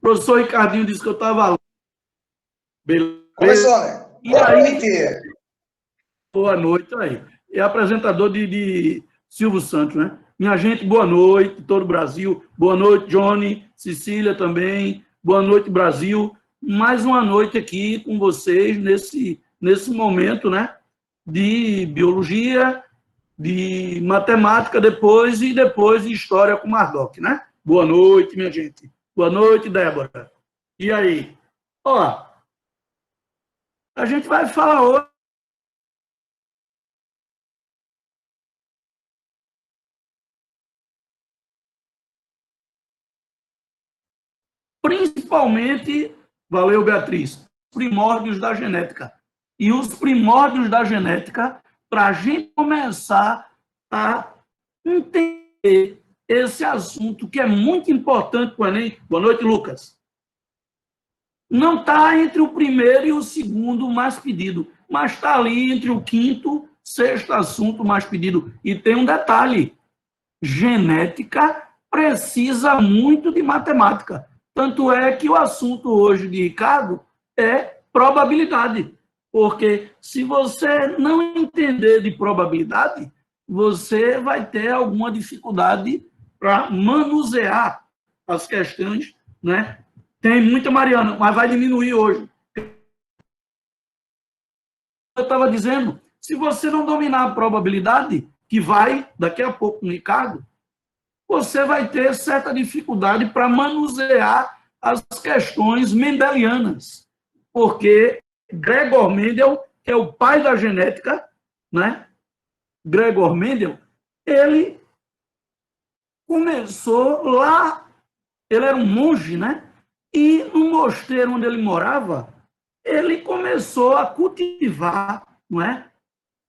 professor Ricardinho disse que eu estava... Beleza. Começou, né? Boa noite. Boa noite, aí. É apresentador de Silvio Santos, né? Minha gente, boa noite, todo o Brasil. Boa noite, Johnny, Cecília também. Boa noite, Brasil. Mais uma noite aqui com vocês nesse momento, né? De biologia, de matemática depois e depois de história com Mardoc, né? Boa noite, minha gente. Boa noite, Débora. E aí? Ó, a gente vai falar hoje principalmente, valeu, Beatriz, primórdios da genética. E os primórdios da genética, para a gente começar a entender esse assunto que é muito importante para o Enem. Boa noite, Lucas. Não está entre o primeiro e o segundo mais pedido, mas está ali entre o quinto, sexto assunto mais pedido. E tem um detalhe: genética precisa muito de matemática. Tanto é que o assunto hoje de Ricardo é probabilidade. Porque se você não entender de probabilidade, você vai ter alguma dificuldade para manusear as questões, né? Tem muita, Mariana, mas vai diminuir hoje. Eu estava dizendo, se você não dominar a probabilidade, que vai, daqui a pouco, no Ricardo, você vai ter certa dificuldade para manusear as questões mendelianas, porque Gregor Mendel, que é o pai da genética, né? Gregor Mendel, ele começou lá, ele era um monge, né? E no mosteiro onde ele morava, ele começou a cultivar, não é?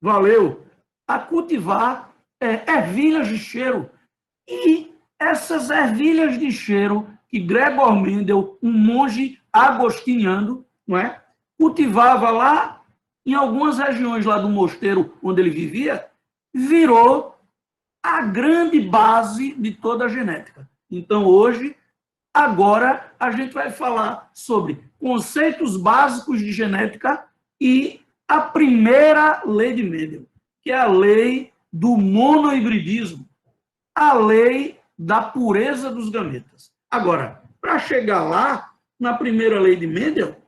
Valeu! A cultivar ervilhas de cheiro. E essas ervilhas de cheiro que Gregor Mendel, um monge agostiniano, não é? Cultivava lá em algumas regiões lá do mosteiro onde ele vivia, virou a grande base de toda a genética. Então, hoje, agora, a gente vai falar sobre conceitos básicos de genética e a primeira lei de Mendel, que é a lei do monohibridismo, a lei da pureza dos gametas. Agora, para chegar lá, na primeira lei de Mendel,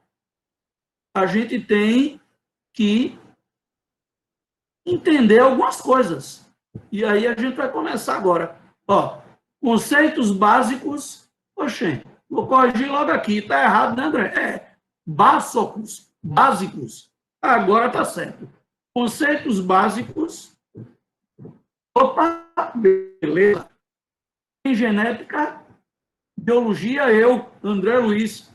a gente tem que entender algumas coisas. E aí a gente vai começar agora. Ó, conceitos básicos. Oxê, vou corrigir logo aqui. Está errado, né, André? Básicos. Agora está certo. Conceitos básicos. Opa, beleza. Em genética, biologia, eu, André Luiz,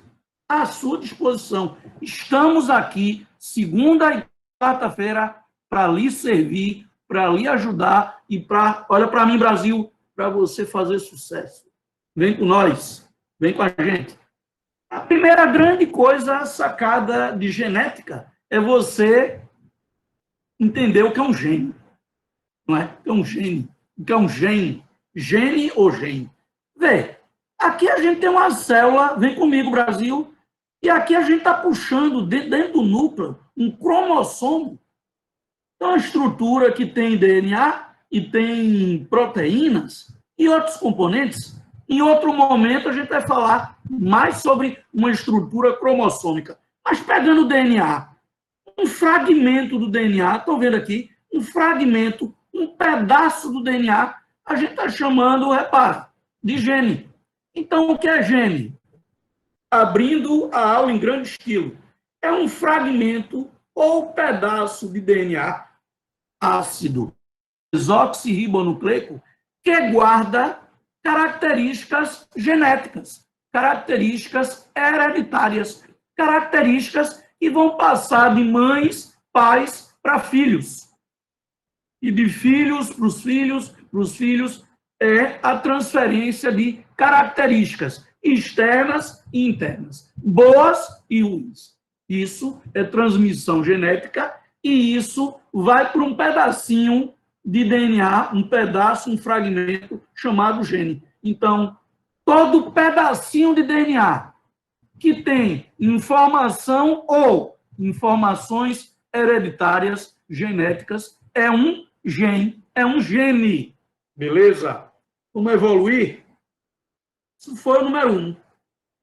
à sua disposição. Estamos aqui, segunda e quarta-feira, para lhe servir, para lhe ajudar e para, olha para mim, Brasil, para você fazer sucesso. Vem com nós, vem com a gente. A primeira grande coisa sacada de genética é você entender o que é um gene. Não é? O que é um gene? O que é um gene? Gene ou gene? Vê, aqui a gente tem uma célula, vem comigo, Brasil, e aqui a gente está puxando dentro do núcleo um cromossomo. Então, uma estrutura que tem DNA e tem proteínas e outros componentes. Em outro momento, a gente vai falar mais sobre uma estrutura cromossômica. Mas pegando o DNA, um fragmento do DNA, estão vendo aqui, um fragmento, um pedaço do DNA, a gente está chamando, repare, de gene. Então, o que é gene? Abrindo a aula em grande estilo. É um fragmento ou pedaço de DNA ácido desoxirribonucleico que guarda características genéticas, características hereditárias, características que vão passar de mães, pais para filhos. E de filhos para os filhos é a transferência de características externas e internas, boas e ruins. Isso é transmissão genética e isso vai para um pedacinho de DNA, um pedaço, um fragmento chamado gene. Então, todo pedacinho de DNA que tem informação ou informações hereditárias genéticas, é um gene. Beleza? Vamos evoluir? Isso foi o número 1.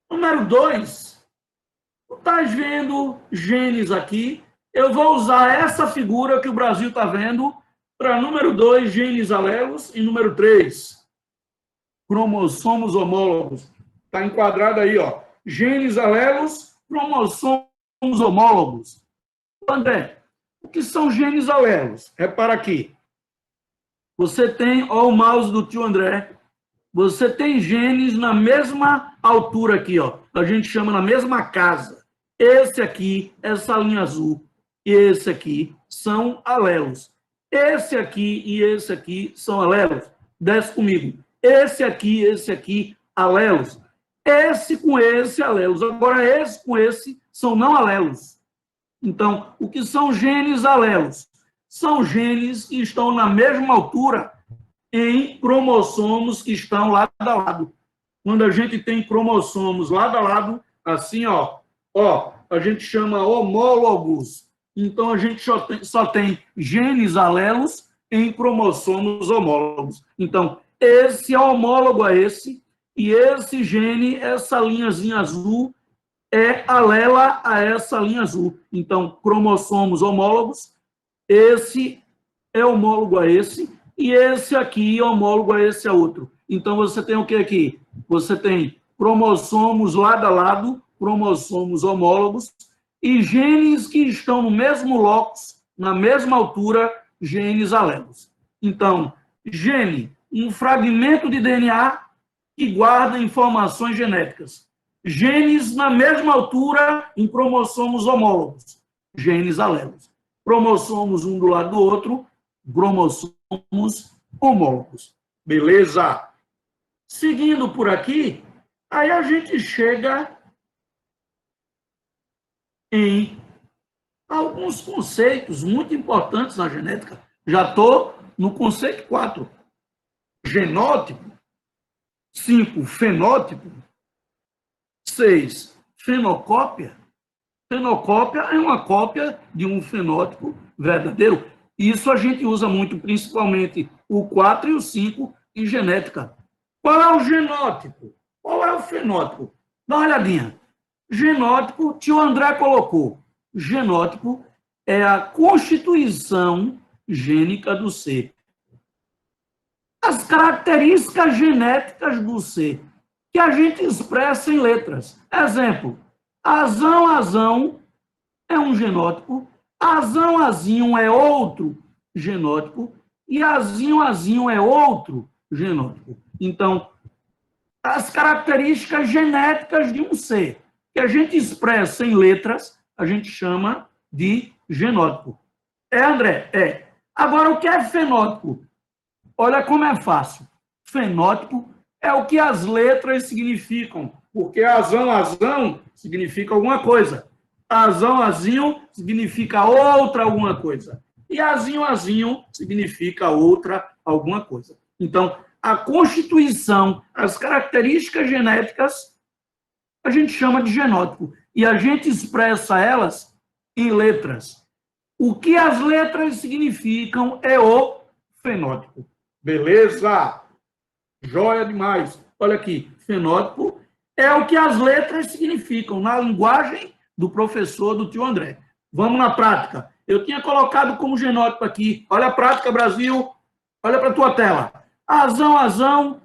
Número 2, tu estás vendo genes aqui, eu vou usar essa figura que o Brasil está vendo para número 2, genes alelos, e número 3, cromossomos homólogos. Está enquadrado aí, ó. Genes alelos, cromossomos homólogos. André, o que são genes alelos? Repara aqui. Você tem, ó, o mouse do tio André, você tem genes na mesma altura aqui, ó. A gente chama na mesma casa. Esse aqui, essa linha azul, e esse aqui são alelos. Esse aqui e esse aqui são alelos. Desce comigo. Esse aqui, alelos. Esse com esse, alelos. Agora, esse com esse são não alelos. Então, o que são genes alelos? São genes que estão na mesma altura em cromossomos que estão lado a lado. Quando a gente tem cromossomos lado a lado, assim, ó, a gente chama homólogos. Então, a gente só tem genes alelos em cromossomos homólogos. Então, esse é homólogo a esse, e esse gene, essa linhazinha azul, é alela a essa linha azul. Então, cromossomos homólogos, esse é homólogo a esse, e esse aqui é homólogo a esse outro. Então, você tem o que aqui? Você tem cromossomos lado a lado, cromossomos homólogos, e genes que estão no mesmo locus, na mesma altura, genes alelos. Então, gene, um fragmento de DNA que guarda informações genéticas. Genes na mesma altura em cromossomos homólogos, genes alelos. Cromossomos um do lado do outro, cromossomos homólogos. Beleza? Seguindo por aqui, aí a gente chega em alguns conceitos muito importantes na genética. Já estou no conceito 4. Genótipo. 5, fenótipo. 6, fenocópia. Fenocópia é uma cópia de um fenótipo verdadeiro. Isso a gente usa muito, principalmente o 4 e o 5 em genética. Qual é o genótipo? Qual é o fenótipo? Dá uma olhadinha. Genótipo, tio André colocou. Genótipo é a constituição gênica do ser. As características genéticas do ser, que a gente expressa em letras. Exemplo, azão é um genótipo, azinho é outro genótipo, e azinho é outro genótipo. Então, as características genéticas de um ser, que a gente expressa em letras, a gente chama de genótipo. É, André? É. Agora, o que é fenótipo? Olha como é fácil. Fenótipo é o que as letras significam, porque azão significa alguma coisa. Azinho significa outra alguma coisa. E azinho significa outra alguma coisa. Então, a constituição, as características genéticas, a gente chama de genótipo. E a gente expressa elas em letras. O que as letras significam é o fenótipo. Beleza? Joia demais. Olha aqui, fenótipo é o que as letras significam na linguagem do professor, do tio André. Vamos na prática. Eu tinha colocado como genótipo aqui. Olha a prática, Brasil. Olha para a tua tela. Azão, azinho.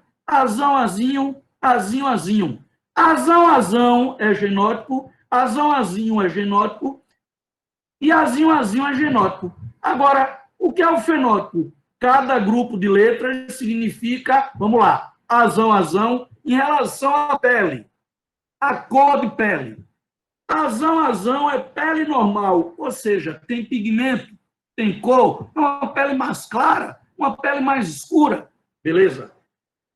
Azão é genótipo. Azinho é genótipo. E azinho é genótipo. Agora, o que é o fenótipo? Cada grupo de letras significa, vamos lá, azão, em relação à pele, a cor de pele. Azão é pele normal, ou seja, tem pigmento, tem cor, é uma pele mais clara, uma pele mais escura, beleza?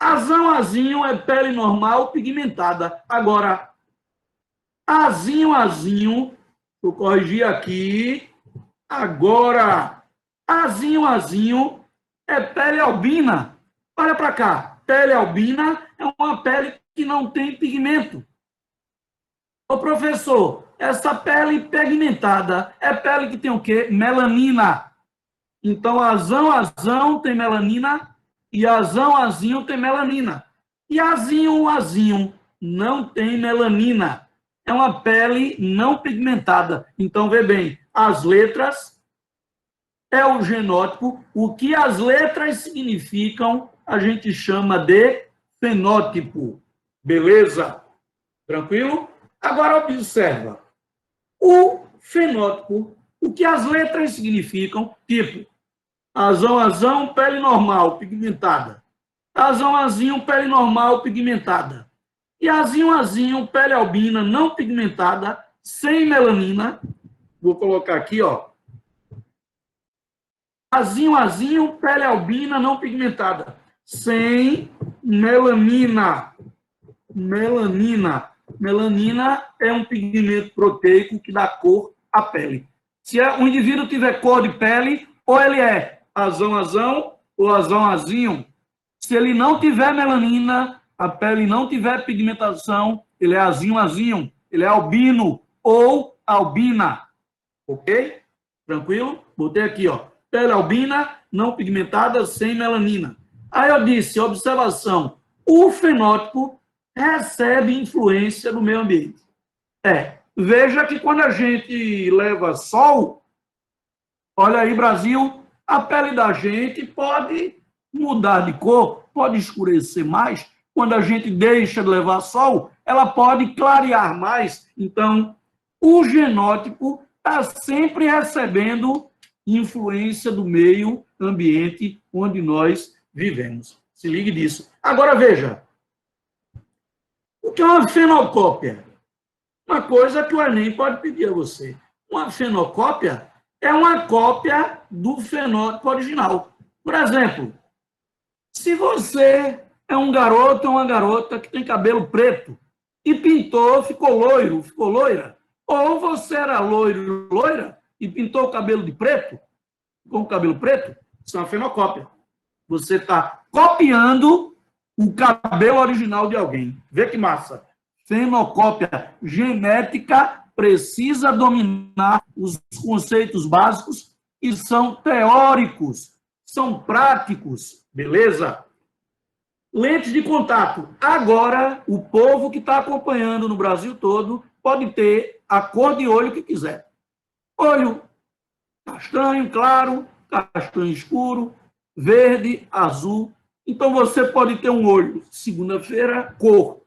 Azinho é pele normal, pigmentada. Agora, azinho, vou corrigir aqui, agora, azinho, é pele albina. Olha para cá. Pele albina é uma pele que não tem pigmento. Ô, professor, essa pele pigmentada é pele que tem o quê? Melanina. Então, azão tem melanina e azinho tem melanina. E azinho não tem melanina. É uma pele não pigmentada. Então, vê bem, as letras é o genótipo. O que as letras significam, a gente chama de fenótipo. Beleza? Tranquilo? Agora, observa. O fenótipo, o que as letras significam, tipo, azão, pele normal, pigmentada. Azinho, pele normal, pigmentada. E azinho, pele albina, não pigmentada, sem melanina. Vou colocar aqui, ó. Azinho, pele albina, não pigmentada, sem melanina. Melanina é um pigmento proteico que dá cor à pele. Se o indivíduo tiver cor de pele, ou ele é azão ou azinho. Se ele não tiver melanina, a pele não tiver pigmentação, ele é azinho, ele é albino ou albina. Ok? Tranquilo? Botei aqui, ó. Pele albina, não pigmentada, sem melanina. Aí eu disse, observação, o fenótipo recebe influência do meio ambiente. Veja que quando a gente leva sol, olha aí, Brasil, a pele da gente pode mudar de cor, pode escurecer mais. Quando a gente deixa de levar sol, ela pode clarear mais. Então, o genótipo está sempre recebendo influência do meio ambiente onde nós vivemos. Se ligue disso. Agora, veja. O que é uma fenocópia? Uma coisa que o Enem pode pedir a você. Uma fenocópia é uma cópia do fenótipo original. Por exemplo, se você é um garoto ou uma garota que tem cabelo preto e pintou, ficou loiro, ficou loira, ou você era loiro, loira, e pintou o cabelo de preto, com o cabelo preto, isso é uma fenocópia. Você está copiando o cabelo original de alguém. Vê que massa. Fenocópia genética precisa dominar os conceitos básicos e são teóricos, são práticos, beleza? Lentes de contato. Agora, o povo que está acompanhando no Brasil todo pode ter a cor de olho que quiser. Olho castanho claro, castanho escuro, verde, azul. Então, você pode ter um olho segunda-feira, cor,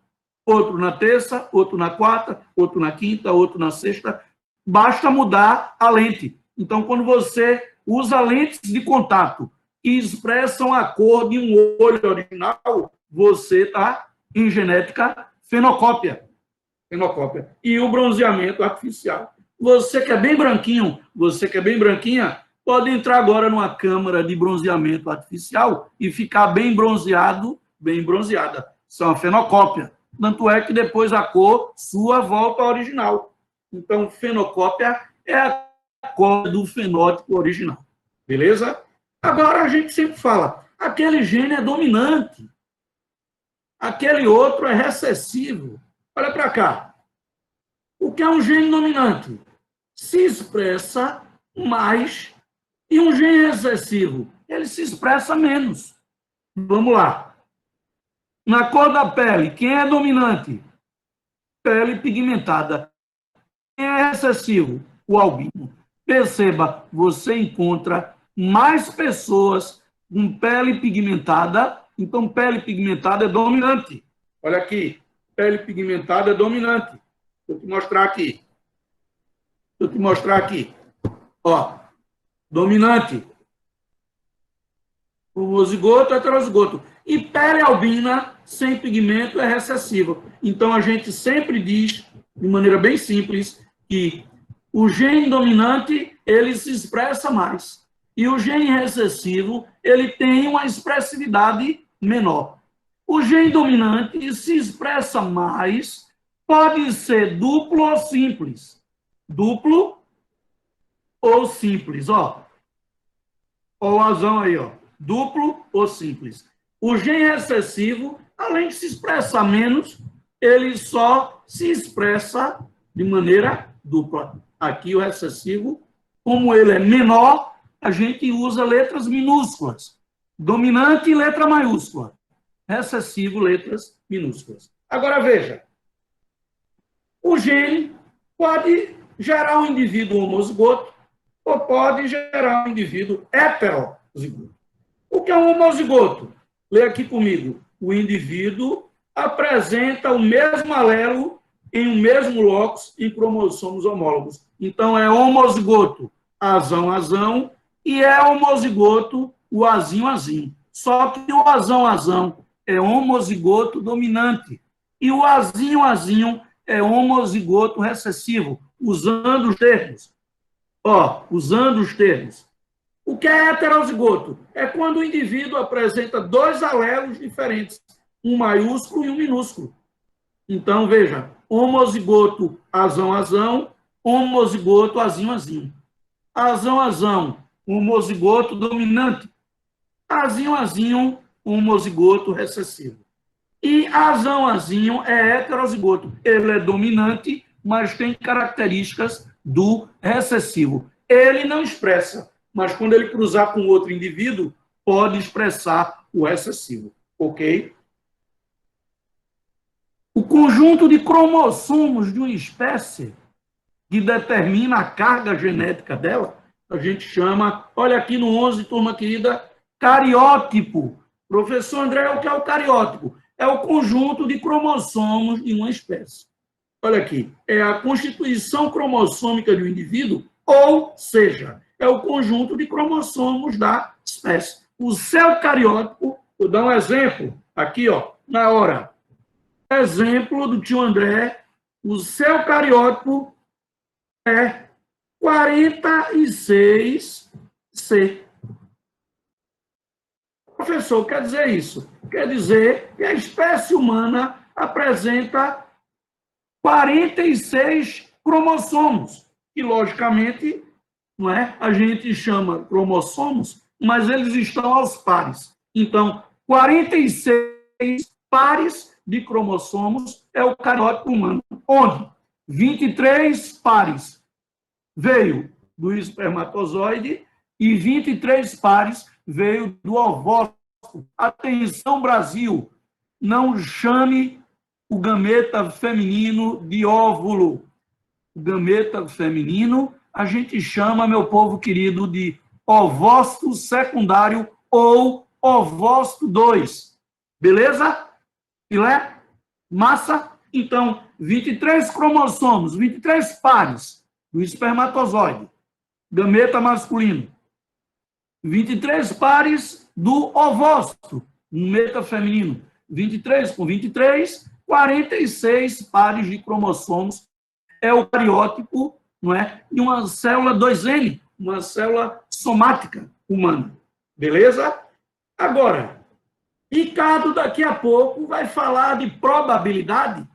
outro na terça, outro na quarta, outro na quinta, outro na sexta. Basta mudar a lente. Então, quando você usa lentes de contato que expressam a cor de um olho original, você está em genética fenocópia. Fenocópia. E o bronzeamento artificial. Você que é bem branquinho, você que é bem branquinha, pode entrar agora numa câmara de bronzeamento artificial e ficar bem bronzeado, bem bronzeada. Isso é uma fenocópia. Tanto é que depois a cor sua volta ao original. Então, fenocópia é a cor do fenótipo original. Beleza? Agora a gente sempre fala, aquele gene é dominante, aquele outro é recessivo. Olha para cá. O que é um gene dominante? Se expressa mais, e um gene recessivo, ele se expressa menos. Vamos lá. Na cor da pele, quem é dominante? Pele pigmentada. Quem é recessivo? O albino. Perceba, você encontra mais pessoas com pele pigmentada, então pele pigmentada é dominante. Olha aqui, pele pigmentada é dominante. Vou te mostrar aqui. Ó, dominante. Homozigoto, heterozigoto. E pele albina, sem pigmento, é recessiva. Então, a gente sempre diz, de maneira bem simples, que o gene dominante, ele se expressa mais. E o gene recessivo, ele tem uma expressividade menor. O gene dominante se expressa mais, pode ser duplo ou simples. Duplo ou simples, ó. Ó o azão aí, ó. Duplo ou simples. O gene recessivo, além de se expressar menos, ele só se expressa de maneira dupla. Aqui o recessivo, como ele é menor, a gente usa letras minúsculas. Dominante e letra maiúscula. Recessivo, letras minúsculas. Agora, veja. O gene pode gerar um indivíduo homozigoto ou pode gerar um indivíduo heterozigoto. O que é um homozigoto? Lê aqui comigo. O indivíduo apresenta o mesmo alelo em um mesmo locus em cromossomos homólogos. Então, é homozigoto azão, e é homozigoto o azinho. Só que o azão é homozigoto dominante e o azinho é homozigoto recessivo, usando os termos. Usando os termos. O que é heterozigoto? É quando o indivíduo apresenta dois alelos diferentes, um maiúsculo e um minúsculo. Então, veja, homozigoto azão, homozigoto azinho. Azão, homozigoto dominante. Azinho, homozigoto recessivo. E azão é heterozigoto. Ele é dominante, mas tem características do recessivo. Ele não expressa, mas quando ele cruzar com outro indivíduo, pode expressar o recessivo. Ok? O conjunto de cromossomos de uma espécie que determina a carga genética dela, a gente chama, olha aqui no 11, turma querida, cariótipo. Professor André, o que é o cariótipo? É o conjunto de cromossomos de uma espécie. Olha aqui, é a constituição cromossômica de um indivíduo, ou seja, é o conjunto de cromossomos da espécie. O seu cariótipo, vou dar um exemplo aqui, na hora. Exemplo do tio André, o seu cariótipo é 46C. Professor, quer dizer isso? Quer dizer que a espécie humana apresenta 46 cromossomos, que, logicamente, não é? A gente chama cromossomos, mas eles estão aos pares. Então, 46 pares de cromossomos é o cariótipo humano, onde 23 pares veio do espermatozoide e 23 pares veio do ovócito. Atenção, Brasil, não chame o gameta feminino de óvulo. O gameta feminino a gente chama, meu povo querido, de ovócito secundário ou ovócito 2. Beleza? Filé? Massa? Então, 23 cromossomos, 23 pares do espermatozoide, gameta masculino. 23 pares do ovócito, gameta feminino. 23 com 23, 46 pares de cromossomos. É o cariótipo, não é? De uma célula 2N, uma célula somática humana. Beleza? Agora, Ricardo, daqui a pouco, vai falar de probabilidade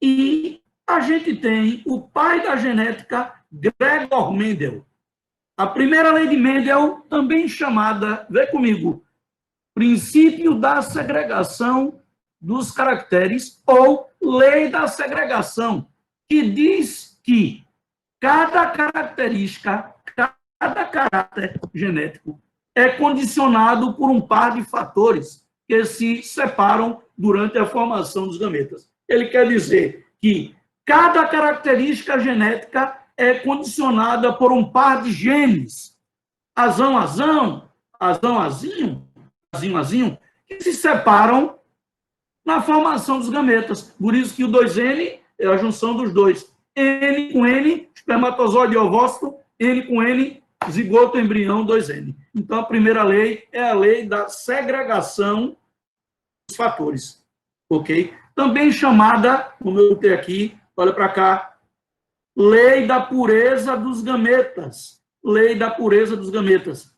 e a gente tem o pai da genética, Gregor Mendel. A primeira lei de Mendel, também chamada, vê comigo, princípio da segregação dos caracteres ou lei da segregação, que diz que cada característica, cada caráter genético é condicionado por um par de fatores que se separam durante a formação dos gametas. Ele quer dizer que cada característica genética é condicionada por um par de genes, azão, azinho, que se separam na formação dos gametas. Por isso que o 2N é a junção dos dois. N com N, espermatozoide e ovócito, N com N, zigoto, embrião, 2N. Então, a primeira lei é a lei da segregação dos fatores. Ok? Também chamada, como eu tenho aqui, olha para cá, lei da pureza dos gametas. Lei da pureza dos gametas.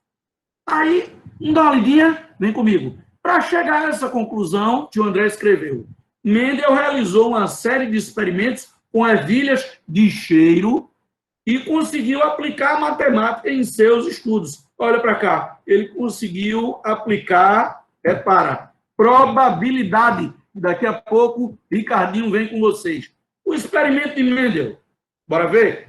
Aí, dá uma lidinha, vem comigo. Para chegar a essa conclusão, tio André escreveu, Mendel realizou uma série de experimentos com ervilhas de cheiro e conseguiu aplicar a matemática em seus estudos. Olha para cá, ele conseguiu aplicar, para probabilidade. Daqui a pouco, Ricardinho vem com vocês. O experimento de Mendel, Bora ver?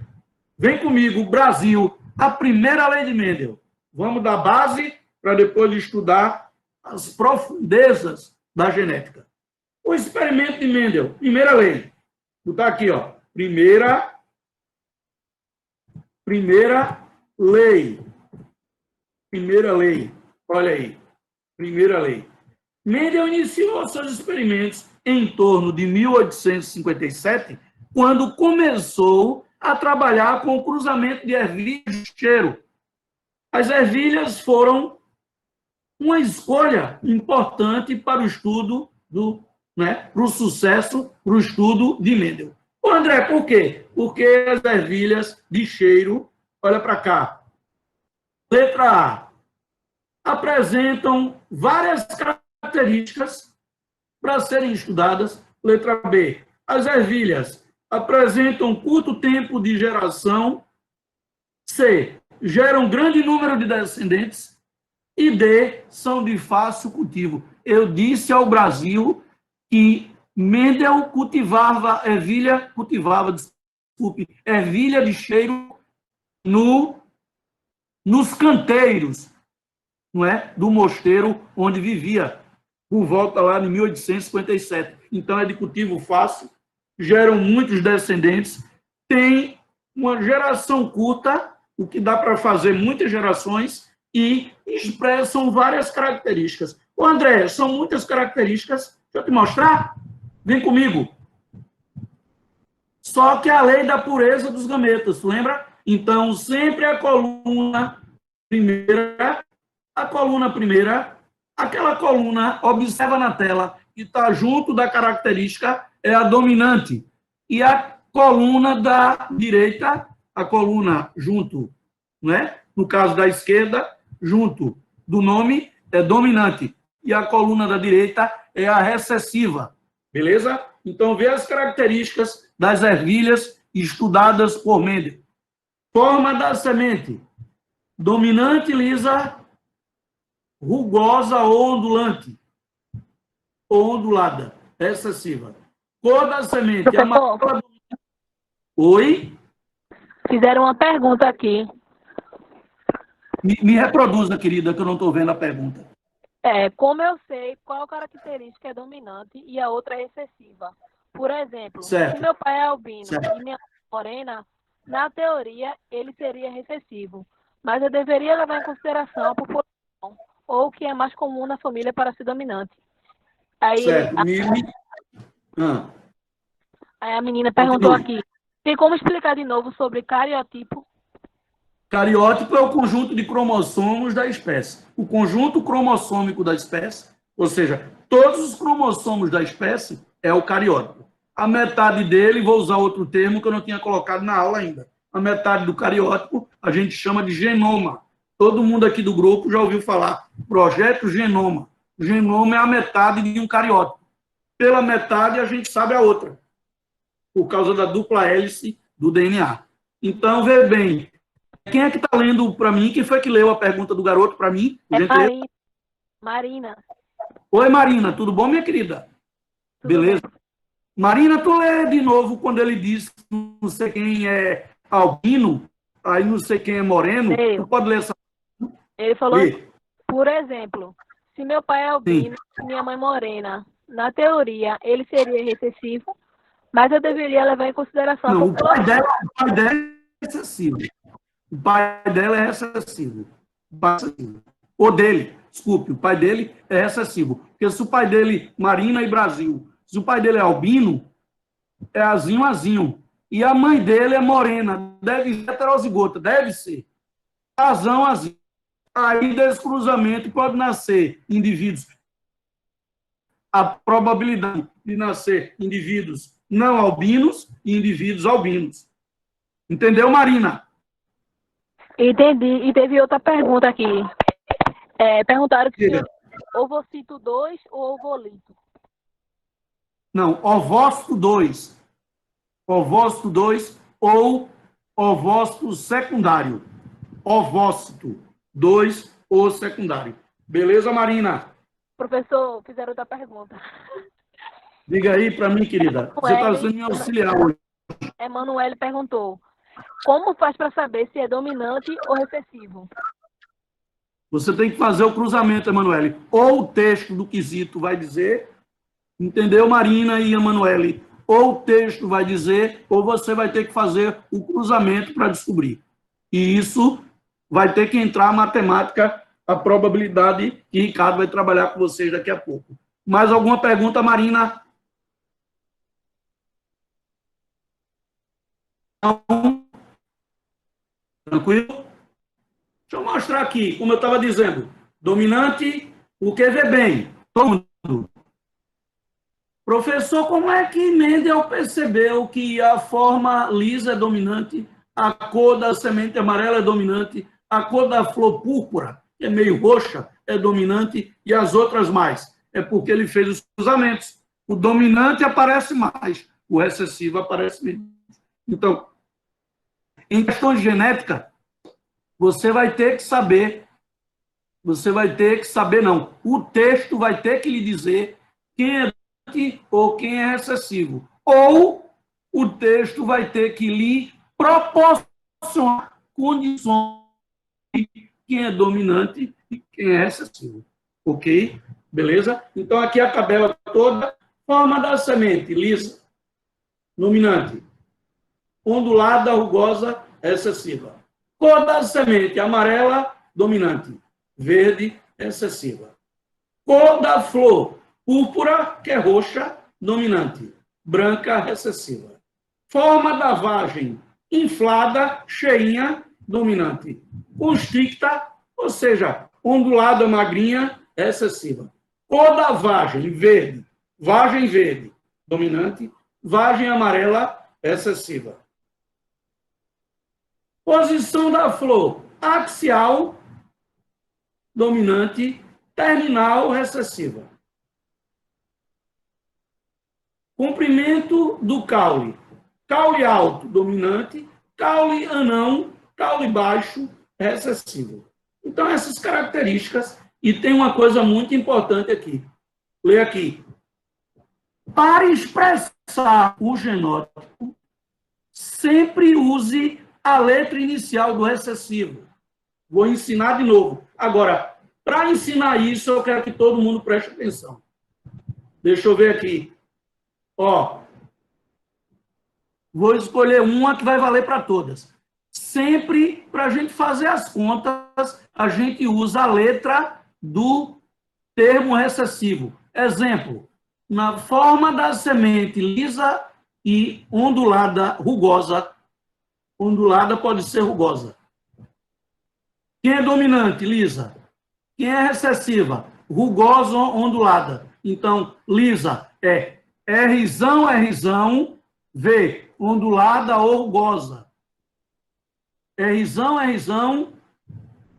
Vem comigo, Brasil, a primeira lei de Mendel. Vamos da base para depois estudar as profundezas da genética. O experimento de Mendel, primeira lei. Vou botar aqui, ó. Primeira lei. Primeira lei. Olha aí. Primeira lei. Mendel iniciou seus experimentos em torno de 1857, quando começou a trabalhar com o cruzamento de ervilhas de cheiro. As ervilhas foram uma escolha importante para o estudo para o sucesso, para o estudo de Mendel. Ô, André, por quê? Porque as ervilhas de cheiro, olha para cá, letra A, apresentam várias características para serem estudadas. Letra B, as ervilhas apresentam curto tempo de geração. C, geram grande número de descendentes. E D, são de fácil cultivo. Eu disse ao Brasil que Mendel cultivava ervilha de cheiro nos canteiros, não é? Do mosteiro onde vivia, por volta lá de 1857. Então, é de cultivo fácil, geram muitos descendentes, tem uma geração curta, o que dá para fazer muitas gerações, e expressam várias características. Ô, André, são muitas características. Deixa eu te mostrar. Vem comigo. Só que a lei da pureza dos gametas, lembra? Então, sempre a coluna primeira, aquela coluna, observa na tela, que está junto da característica, é a dominante. E a coluna da direita, a coluna junto, não é? No caso da esquerda, junto do nome, é dominante. E a coluna da direita é a recessiva. Beleza? Então, vê as características das ervilhas estudadas por Mendel. Forma da semente. Dominante, lisa, rugosa ou ondulante. Ou ondulada. Excessiva. Cor da semente. Amarela. Oi? Fizeram uma pergunta aqui. Me reproduza, querida, que eu não estou vendo a pergunta. Como eu sei qual característica é dominante e a outra é recessiva? Por exemplo, certo. Se meu pai é albino certo. e minha mãe é morena, na teoria ele seria recessivo, mas eu deveria levar em consideração a população, ou o que é mais comum na família para ser dominante. Aí, certo. Aí a menina perguntou aqui, tem como explicar de novo sobre cariotipo? Cariótipo é o conjunto de cromossomos da espécie. O conjunto cromossômico da espécie, ou seja, todos os cromossomos da espécie, é o cariótipo. A metade dele, vou usar outro termo que eu não tinha colocado na aula ainda. A metade do cariótipo a gente chama de genoma. Todo mundo aqui do grupo já ouviu falar. Projeto Genoma. O genoma é a metade de um cariótipo. Pela metade a gente sabe a outra, por causa da dupla hélice do DNA. Então, vê bem. Quem é que está lendo para mim? Quem foi que leu a pergunta do garoto para mim? Marina. Oi, Marina. Tudo bom, minha querida? Tudo beleza? Bem. Marina, tu lê de novo quando ele diz que não sei quem é albino, aí não sei quem é moreno. Tu pode ler essa... Ele falou, por exemplo, se meu pai é albino e minha mãe morena, na teoria, ele seria recessivo, mas eu deveria levar em consideração... Não, o pai dela é excessivo. O pai dela é excessivo. O dele, desculpe, o pai dele é excessivo. Porque se o pai dele, Marina e Brasil, se o pai dele é albino, é azinho. E a mãe dele é morena, deve ser heterozigota, deve ser. Azão. Aí, desse cruzamento, pode nascer indivíduos. A probabilidade de nascer indivíduos não albinos e indivíduos albinos. Entendeu, Marina? Entendi. E teve outra pergunta aqui. Perguntaram se ovocito 2 ou ovolito. Não, ovócito 2. Ovócito 2 ou ovócito secundário. Ovócito 2 ou secundário. Beleza, Marina? Professor, fizeram outra pergunta. Diga aí para mim, querida. Você está sendo minha auxiliar hoje. Emanuele perguntou: como faz para saber se é dominante ou recessivo? Você tem que fazer o cruzamento, Emanuele. Ou o texto do quesito vai dizer, entendeu, Marina e Emanuele? Ou o texto vai dizer, ou você vai ter que fazer o cruzamento para descobrir. E isso vai ter que entrar a matemática, a probabilidade que Ricardo vai trabalhar com vocês daqui a pouco. Mais alguma pergunta, Marina? Não? Tranquilo? Deixa eu mostrar aqui, como eu estava dizendo. Dominante, o que vê bem? Todo mundo. Professor, como é que Mendel percebeu que a forma lisa é dominante, a cor da semente amarela é dominante, a cor da flor púrpura, que é meio roxa, é dominante, e as outras mais? É porque ele fez os cruzamentos. O dominante aparece mais, o recessivo aparece menos. Então, em questão de genética, você vai ter que saber, não, o texto vai ter que lhe dizer quem é ou quem é recessivo. Ou o texto vai ter que lhe proporcionar condições de quem é dominante e quem é recessivo. Ok? Beleza? Então, aqui a tabela toda. Forma da semente, lisa, dominante. Ondulada, rugosa, recessiva. Cor da semente, amarela, dominante. Verde, recessiva. Cor da flor, púrpura, que é roxa, dominante. Branca, recessiva. Forma da vagem, inflada, cheinha, dominante. Constricta, ou seja, ondulada, magrinha, recessiva. Cor da vagem, verde, dominante. Vagem amarela, recessiva. Posição da flor, axial, dominante. Terminal, recessiva. Comprimento do caule. Caule alto, dominante. Caule anão, caule baixo, recessivo. Então, essas características. E tem uma coisa muito importante aqui. Lê aqui. Para expressar o genótipo, sempre use a letra inicial do recessivo. Vou ensinar de novo. Agora, para ensinar isso, eu quero que todo mundo preste atenção. Deixa eu ver aqui. Ó, vou escolher uma que vai valer para todas. Sempre, para a gente fazer as contas, a gente usa a letra do termo recessivo. Exemplo, na forma da semente lisa e ondulada, rugosa. Ondulada pode ser rugosa. Quem é dominante? Lisa. Quem é recessiva? Rugosa, ondulada. Então, lisa é Rzão, V, ondulada ou rugosa. Rzão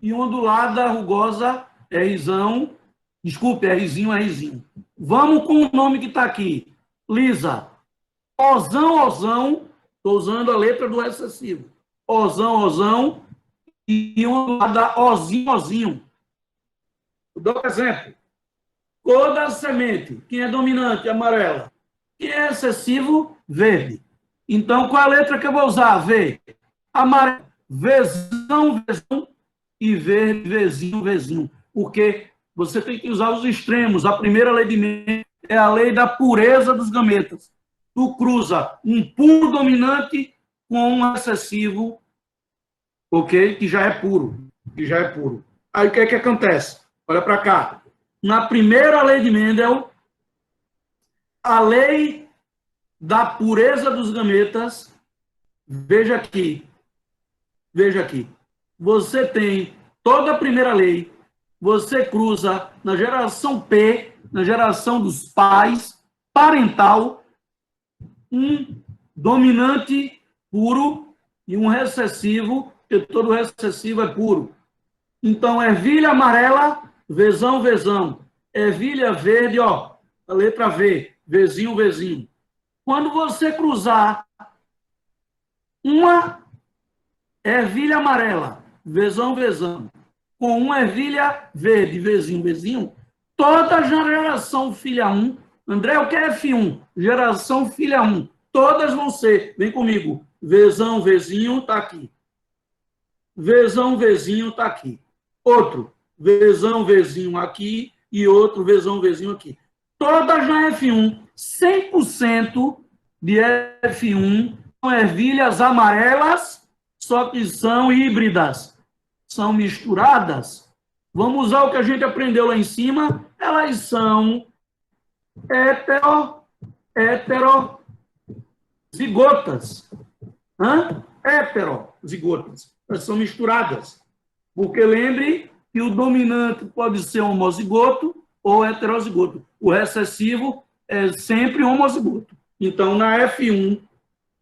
e ondulada, rugosa, Rzão. Desculpe, Rzinho. Vamos com o nome que está aqui. Lisa. Ozão. Estou usando a letra do recessivo. Ozão. E ondulada, Ozinho. Vou dar um exemplo. Cor da semente. Quem é dominante? Amarela. Quem é excessivo? Verde. Então, qual a letra que eu vou usar? V. Amarelo. Vzão e verde, Vzinho. Porque você tem que usar os extremos. A primeira lei de Mendel é a lei da pureza dos gametas. Tu cruza um puro dominante com um excessivo, ok? Que já é puro. Aí o que é que acontece? Olha para cá. Na primeira lei de Mendel, a lei da pureza dos gametas, veja aqui. Você tem toda a primeira lei, você cruza na geração P, na geração dos pais, parental, um dominante puro e um recessivo, porque todo recessivo é puro. Então, ervilha amarela, Vzão. Ervilha verde, ó, a letra V, Vzinho. Quando você cruzar uma ervilha amarela, Vzão, com uma ervilha verde, Vzinho, toda geração filha 1, André, o que é F1? Geração filha 1. todas vão ser, vem comigo, Vzão, Vzinho, está aqui. Vzão, Vzinho, está aqui. Outro, Vzão, Vzinho aqui e outro Vzão, Vzinho aqui. Todas na F1, 100% de F1 são ervilhas amarelas, só que são híbridas, são misturadas. Vamos usar o que a gente aprendeu lá em cima, elas são heterozigotas. Heterozigotas. Elas são misturadas. Porque lembre que o dominante pode ser homozigoto ou heterozigoto. O recessivo é sempre homozigoto. Então, na F1,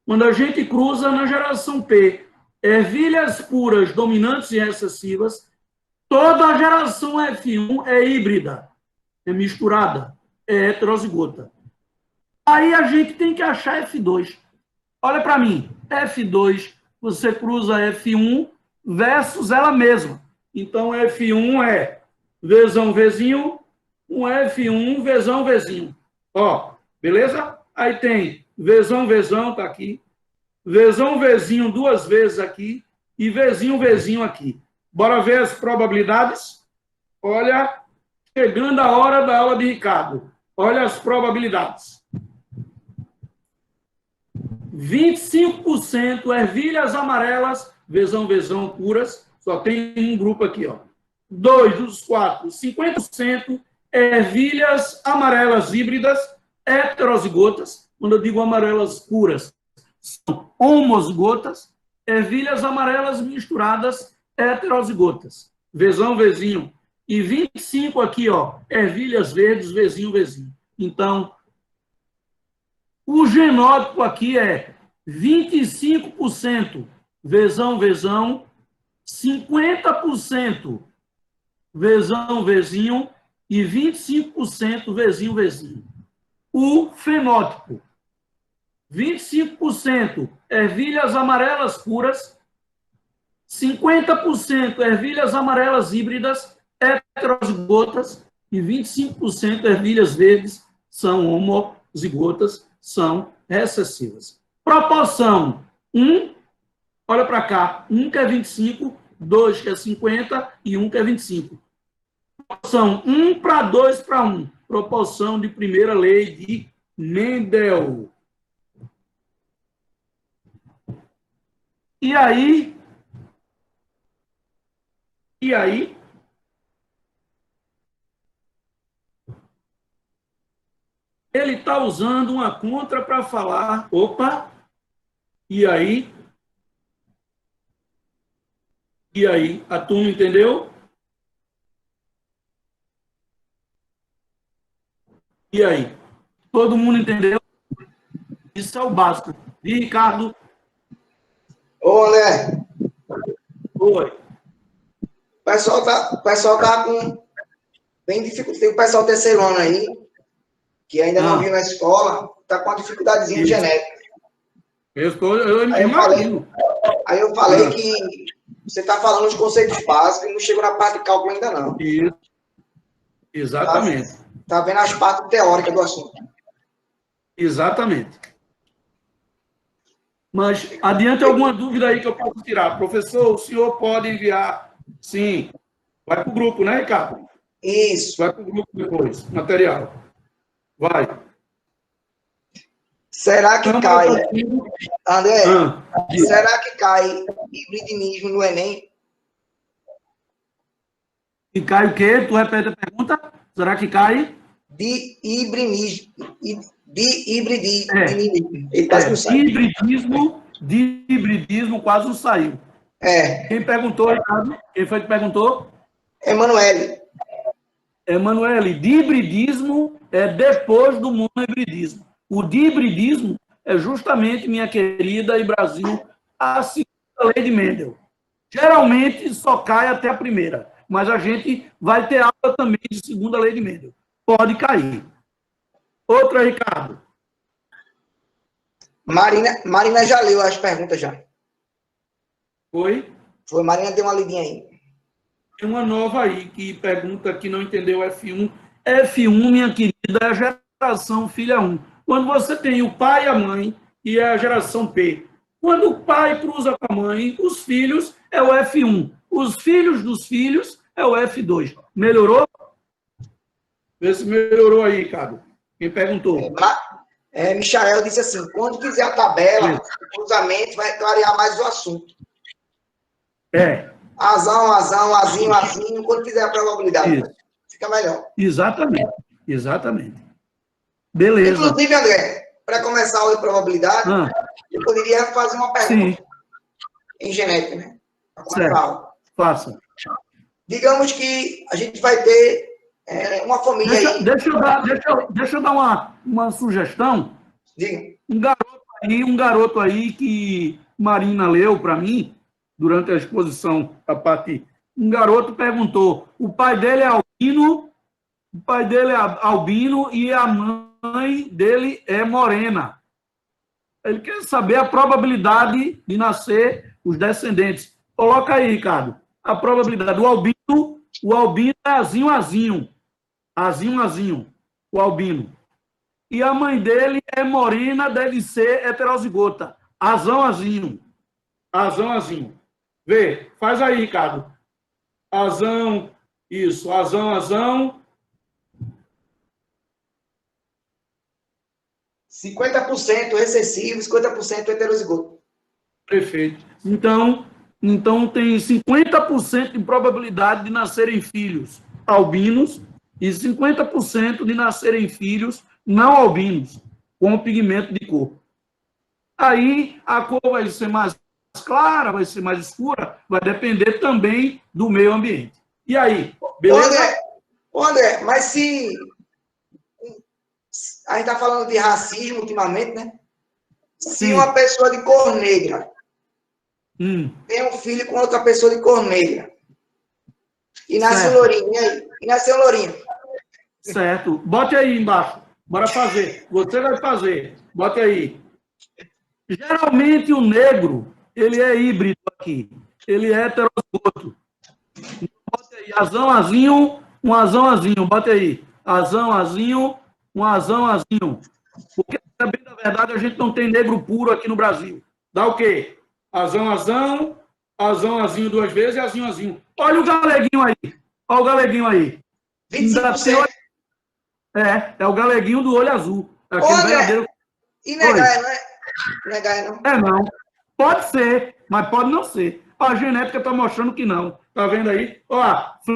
quando a gente cruza na geração P, ervilhas puras, dominantes e recessivas, toda a geração F1 é híbrida, é misturada, é heterozigota. Aí a gente tem que achar F2. Olha para mim, F2, você cruza F1 versus ela mesma. Então, F1 é Vzão, Vzinho, um F1, Vzão, Vzinho. Ó, beleza? Aí tem Vzão, Vzão, tá aqui. Vzão, Vzinho duas vezes aqui. E Vzinho, Vzinho aqui. Bora ver as probabilidades? Olha, chegando a hora da aula de Ricardo. Olha as probabilidades. 25% ervilhas amarelas, Vzão, Vzão puras. Só tem um grupo aqui, ó. 2 dos 4, 50% ervilhas amarelas híbridas, heterozigotas. Quando eu digo amarelas puras, são homozigotas. Ervilhas amarelas misturadas, heterozigotas. Vzão, Vzinho. E 25 aqui, ó, ervilhas verdes, Vzinho, Vzinho. Então, o genótipo aqui é 25% Vzão, Vzão, 50% Vzão, Vzinho e 25% Vzinho, Vzinho. O fenótipo, 25% ervilhas amarelas puras, 50% ervilhas amarelas híbridas, heterozigotas, e 25% ervilhas verdes são homozigotas, são recessivas. Proporção 1, olha para cá, 1 que é 25, 2 que é 50 e 1 que é 25. Proporção 1 para 2 para 1. Proporção de primeira lei de Mendel. E aí? Ele está usando uma contra para falar, opa, e aí? E aí? A turma entendeu? E aí? Todo mundo entendeu? Isso é o básico. E Ricardo? Ô, André. Oi. O pessoal tá com bem dificuldade. Tem o pessoal terceiro ano aí, que ainda não viu na escola, tá com uma dificuldadezinha genética. Eu imagino. Aí eu falei que você tá falando de conceitos básicos e não chegou na parte de cálculo ainda não. Isso. Exatamente. Tá vendo as partes teóricas do assunto. Exatamente. Mas adiante alguma dúvida aí que eu posso tirar? Professor, o senhor pode enviar? Sim. Vai para o grupo, né, Ricardo? Isso. Vai para o grupo depois, material. Vai. Será que cai, André, será que cai hibridinismo no Enem? E cai o quê? Tu repete a pergunta? Será que cai? De hibridismo. De hibridismo quase não saiu. Quem perguntou, Ricardo? Quem foi que perguntou? Emanuele. Emanuele, de hibridismo é depois do monohibridismo. O de hibridismo é justamente, minha querida e Brasil, a segunda lei de Mendel. Geralmente só cai até a primeira, mas a gente vai ter aula também de segunda lei de Mendel. Pode cair. Outra, Ricardo. Marina já leu as perguntas já. Foi? Foi, Marina deu uma lidinha aí. Tem uma nova aí que pergunta que não entendeu F1. F1, minha querida, é a geração filha 1. Quando você tem o pai e a mãe e é a geração P. Quando o pai cruza com a mãe, os filhos é o F1. Os filhos dos filhos é o F2. Melhorou? Vê se melhorou aí, Ricardo. Quem perguntou? Michael disse assim, quando fizer a tabela, o cruzamento vai clarear mais o assunto. Azão, azinho, quando fizer a probabilidade. Isso. Fica melhor. Exatamente. Beleza. Inclusive, André, para começar a aula de probabilidade, eu poderia fazer uma pergunta em genética, né? Para começar a aula. Faça. Digamos que a gente vai ter uma família aí. Deixa eu dar uma sugestão. Diga. Um garoto aí que Marina leu para mim, durante a exposição, a parte. Um garoto perguntou: o pai dele é albino e a mãe dele é morena. Ele quer saber a probabilidade de nascer os descendentes. Coloca aí, Ricardo, a probabilidade. O albino é azinho. O albino. E a mãe dele é morena, deve ser heterozigota. Azinho. Vê, faz aí, Ricardo. Azão, isso, azão. 50% recessivo, 50% heterozigoto. Perfeito. Então tem 50% de probabilidade de nascerem filhos albinos e 50% de nascerem filhos não albinos, com pigmento de cor. Aí a cor vai ser mais clara, vai ser mais escura, vai depender também do meio ambiente. E aí, beleza? André, mas se a gente está falando de racismo ultimamente, né? Se uma pessoa de cor negra tem um filho com outra pessoa de cor negra e nasce um lourinho, Certo. Bote aí embaixo. Bora fazer. Você vai fazer. Bote aí. Geralmente o negro, ele é híbrido aqui. Ele é heterozigoto. Bote aí. Azinho. Bote aí. Azinho. Porque, bem da verdade, a gente não tem negro puro aqui no Brasil. Dá o quê? Azinho 2 vezes e azinho. Olha o galeguinho aí. 25%. É o galeguinho do olho azul. Verdadeiro... E negar, não é? Negar, não? Não. Pode ser, mas pode não ser. A genética está mostrando que não. Tá vendo aí? Ó, aqui,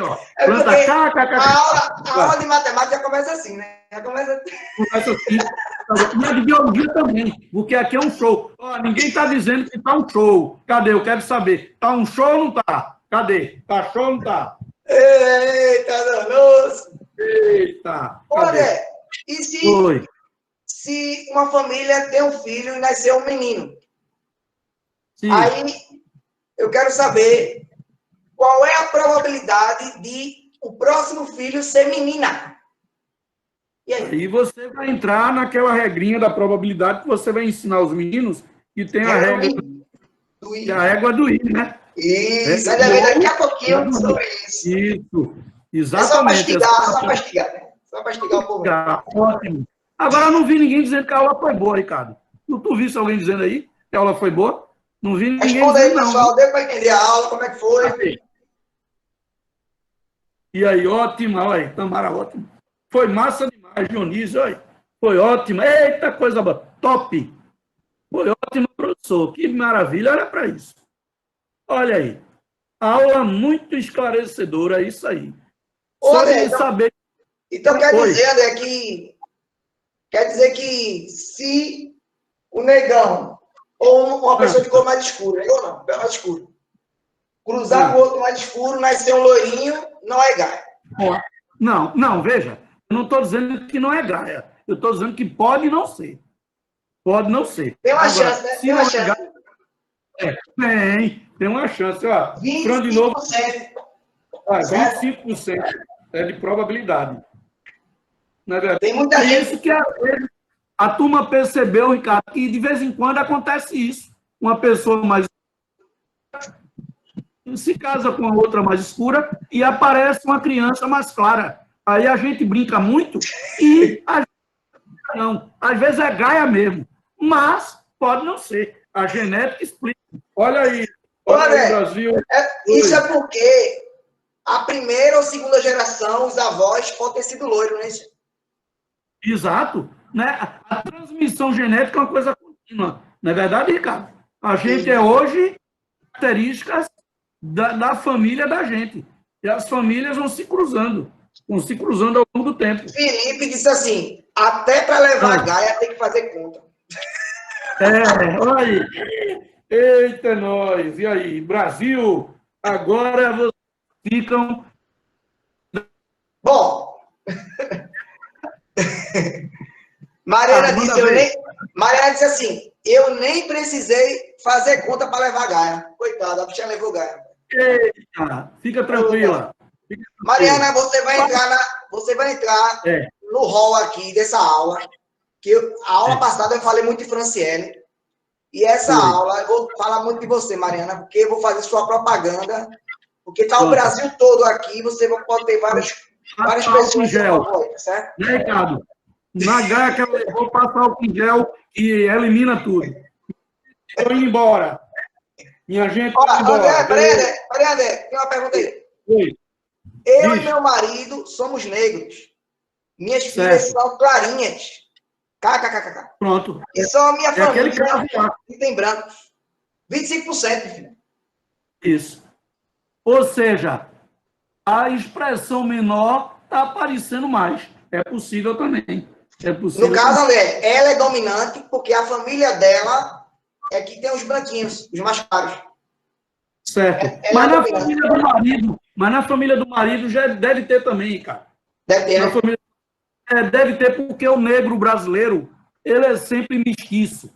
ó. A aula de matemática começa assim, né? Começa assim. E a de biologia também, porque aqui é um show. Ó, ninguém está dizendo que está um show. Cadê? Eu quero saber. Está um show ou não está? Cadê? Está show ou não está? Eita, danoso! Eita! Olha, e se uma família tem um filho e nasceu um menino? Sim. Aí eu quero saber qual é a probabilidade de o próximo filho ser menina. E aí você vai entrar naquela regrinha da probabilidade que você vai ensinar os meninos que tem a regra do I, né? Isso, ainda vem daqui a pouquinho sobre isso. Isso, exatamente. Só para mastigar, né? Só para mastigar um pouco. Ótimo. Agora, eu não vi ninguém dizendo que a aula foi boa, Ricardo. Tu viste alguém dizendo aí que a aula foi boa? Não vi ninguém Responda dizendo, aí, pessoal. Deu para entender a aula, como é que foi? E aí, ótimo. Olha, Tamara, ótimo. Foi massa demais, Dionísio, olha. Foi ótimo. Eita, coisa boa. Top. Foi ótimo, professor. Que maravilha. Olha para isso. Olha aí. Aula muito esclarecedora, é isso aí. Só de saber... Então quer dizer, André, que se o negão ou uma pessoa de cor mais escura, eu não, mais escuro, cruzar com outro mais escuro, nascer um loirinho, não é gaia. Não, veja, eu não estou dizendo que não é gaia. Eu estou dizendo que pode não ser. Pode não ser. Tem uma chance, né? Tem uma chance. Tem uma chance. Ó, 25%. De novo, 25% é de probabilidade. Na verdade, tem muita gente. Isso que a turma percebeu, Ricardo, que de vez em quando acontece isso. Uma pessoa mais se casa com a outra mais escura e aparece uma criança mais clara. Aí a gente brinca muito e a não. Às vezes é Gaia mesmo. Mas pode não ser. A genética explica. Olha aí. Olha aí, Brasil. Isso é porque a primeira ou segunda geração, os avós podem ter sido loiros, né? Exato. Né? A transmissão genética é uma coisa contínua. Não é verdade, Ricardo? A gente é hoje características da família da gente. E as famílias vão se cruzando ao longo do tempo. Felipe disse assim, até para levar a Gaia tem que fazer conta. Olha aí. Eita, nós. E aí, Brasil, agora vocês ficam... Bom... Mariana disse assim, eu nem precisei fazer conta para levar a Gaia. Coitada, a bicha levou Gaia. Eita, fica tranquila. Mariana, você vai entrar no hall aqui dessa aula, que a aula passada eu falei muito de Franciele, e essa aula eu vou falar muito de você, Mariana, porque eu vou fazer sua propaganda, porque está o Brasil todo aqui, você pode ter várias pessoas que vão, certo? Né, Ricardo? Na Gaia que ela levou, passa álcool em gel e elimina tudo. Estou indo embora. Minha gente, Peraí, André, tem uma pergunta aí. Oi. Eu e meu marido somos negros. Minhas filhas são clarinhas. KKKK. Pronto. E só a minha família que tem brancos. 25%, filho. Isso. Ou seja, a expressão menor está aparecendo mais. É possível também. No caso, André, ela é dominante porque a família dela é que tem os branquinhos, os mais caros. Certo. Mas na família do marido já deve ter também, cara. Deve ter, né? Deve ter, porque o negro brasileiro, ele é sempre mestiço.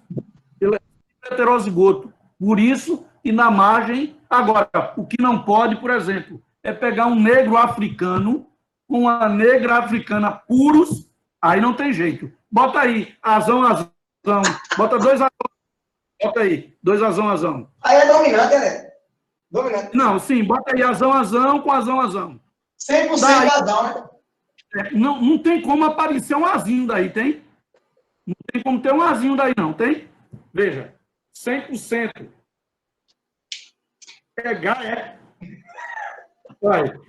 Ele é sempre heterozigoto. Por isso, e na margem... Agora, o que não pode, por exemplo, é pegar um negro africano com uma negra africana puros, aí não tem jeito. Bota aí, azão. Bota 2 azão. Bota aí, 2 azão. Aí é dominante, né? Dominante. Não, sim, bota aí azão com azão. 100% azão, né? Não tem como aparecer um azinho daí, tem? Não tem como ter um azinho daí, não, tem? Veja, 100%. Gaia. Olha.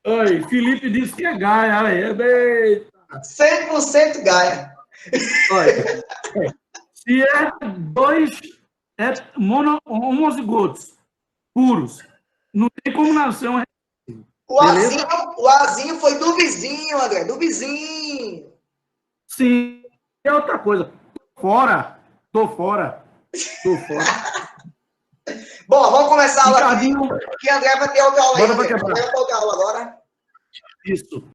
Oi, Felipe disse que é Gaia. Eita. 100% Gaia. Olha, se é 2 homozigotos puros, não tem como nascer um... O azinho foi do vizinho, André, do vizinho. Sim, é outra coisa. Tô fora. Bom, vamos começar a aula aqui, que André vai ter outra aula aí. Bora pra quebrar. Vai ter outra aula agora. Isso.